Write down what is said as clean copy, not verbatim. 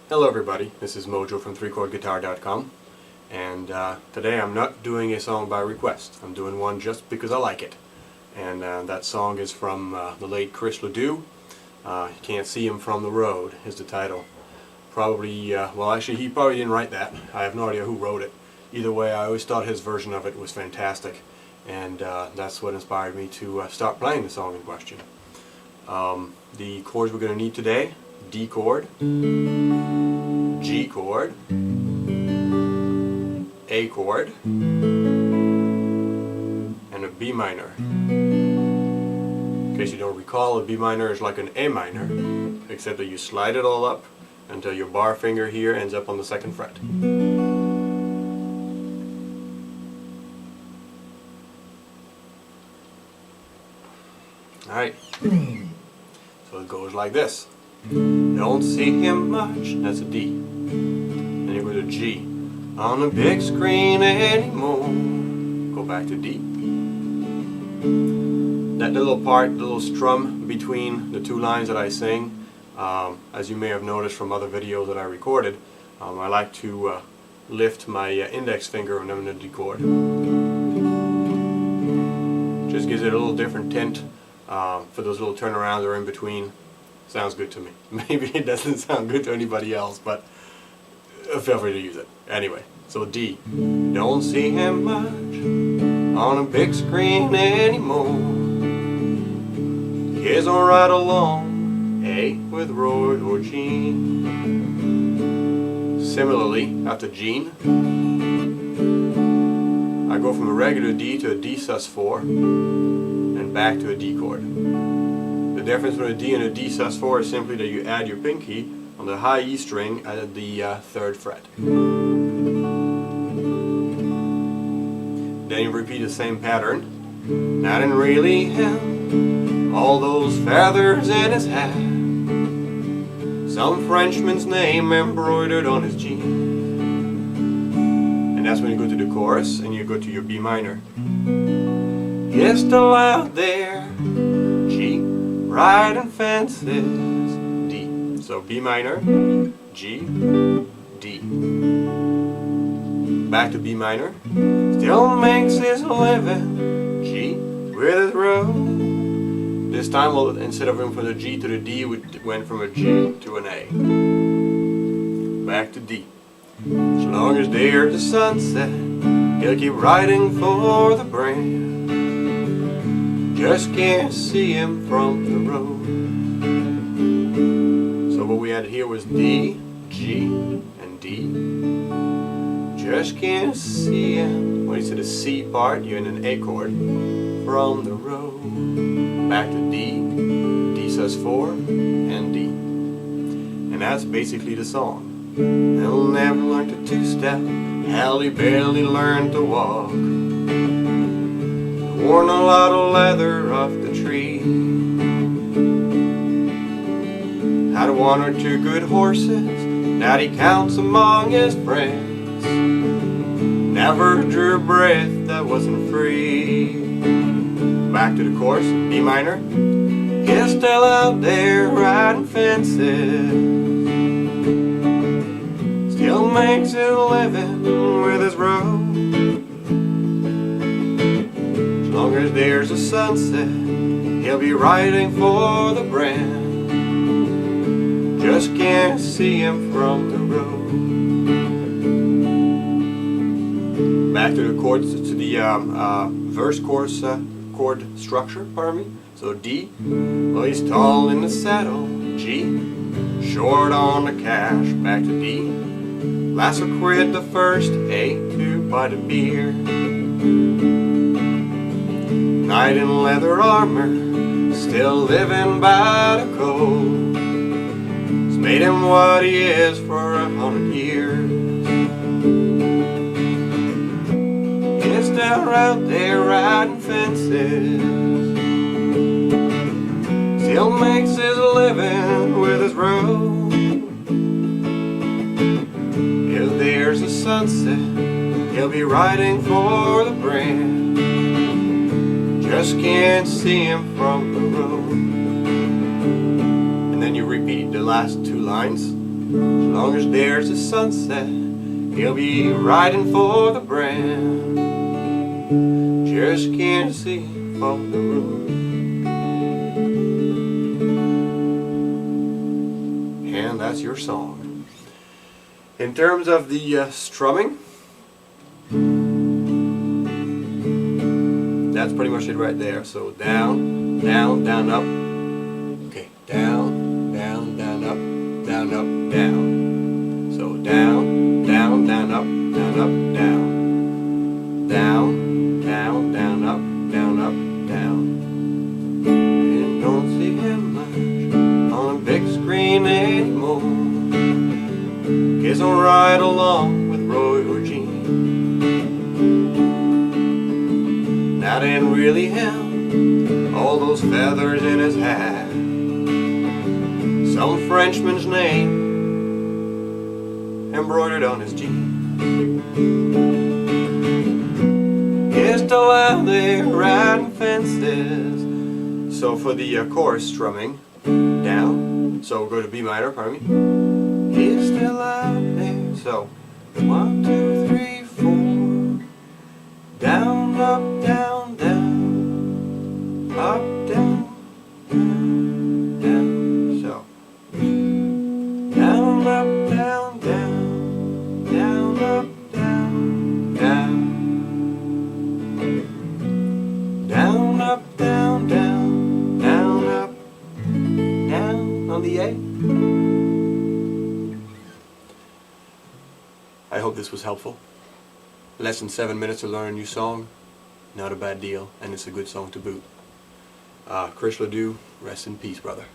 Hello everybody, this is Mojo from 3chordguitar.com, and today I'm not doing a song by request. I'm doing one just because I like it. And that song is from the late Chris Ledoux. You Can't See Him From the Road is the title. Probably, well actually he probably didn't write that. I have no idea who wrote it. Either way, I always thought his version of it was fantastic, and that's what inspired me to start playing the song in question. The chords we're going to need today: D chord, G chord, A chord, and a B minor. In case you don't recall, a B minor is like an A minor, except that you slide it all up until your bar finger here ends up on the 2nd fret. Alright, so it goes like this. Don't see him much, that's a D. Then you go to G. On the big screen anymore. Go back to D. That little part, the little strum between the two lines that I sing, as you may have noticed from other videos that I recorded, I like to lift my index finger when I'm in the D chord. Just gives it a little different tint for those little turnarounds or in between. Sounds good to me. Maybe it doesn't sound good to anybody else, but feel free to use it. Anyway, so D. Don't see him much on a big screen anymore. Here's a ride along, A with Roy or Gene. Similarly, after Gene, I go from a regular D to a D sus4 and back to a D chord. The difference between a D and a D sus4 is simply that you add your pinky on the high E string at the 3rd fret. Then you repeat the same pattern. Not in really him, all those feathers in his hat, some Frenchman's name embroidered on his jean. And that's when you go to the chorus and you go to your B minor. It's still out there, G, riding fences, D. So B minor, G, D. Back to B minor. Still makes his living, G, with his road. This time, well, instead of going from the G to the D, we went from a G to an A. Back to D. As long as there's a sunset, he'll keep riding for the brand. Just can't see him from the road. So what we had here was D, G, and D. Just can't see him. When you see the C part, you're in an A chord. From the road. Back to D, D sus4, and D. And that's basically the song. He'll never learn to two-step. Hell, he barely learned to walk. Worn a lot of leather off the tree. Had 1 or 2 good horses that he counts among his friends. Never drew a breath that wasn't free. Back to the chorus, B minor. He's still out there riding fences. Still makes his living with his road. As long as there's a sunset, he'll be riding for the brand. Just can't see him from the road. Back to the chords, to the verse chorus chord structure, pardon me. So D, well, he's tall in the saddle. G, short on the cash. Back to D, last will quit the first. A, to buy the beer. Knight in leather armor, still living by the code. It's made him what he is for 100 years. He's still out there riding fences. Still makes his living with his road. If there's a sunset, he'll be riding for the brand. Just can't see him from the road. And then you repeat the last 2 lines. As long as there's a sunset, he'll be riding for the brand. Just can't see from the room. And that's your song. In terms of the strumming, that's pretty much it right there. So down, down, down, up. Okay, down, down, down, up, down, up, down. So down, down, down, up, down, up, down. Down, down, down, up, down, up, down. And don't see him much on a big screen anymore. Guess I'll ride along with Roy or Gene. That ain't really him, all those feathers in his hat. Some Frenchman's name embroidered on his jeans. He's still out there riding fences. So for the chorus strumming, down, so go to B minor, pardon me. He's still out there, so 1, 2, 3, 4. Down, up, down, down, up, down, down, down. So down, up, down, down, down, up, down, down, down, up, down, down, down, up, down on the A. I hope this was helpful. Less than 7 minutes to learn a new song, not a bad deal, and it's a good song to boot. Chris Ledoux, rest in peace, brother.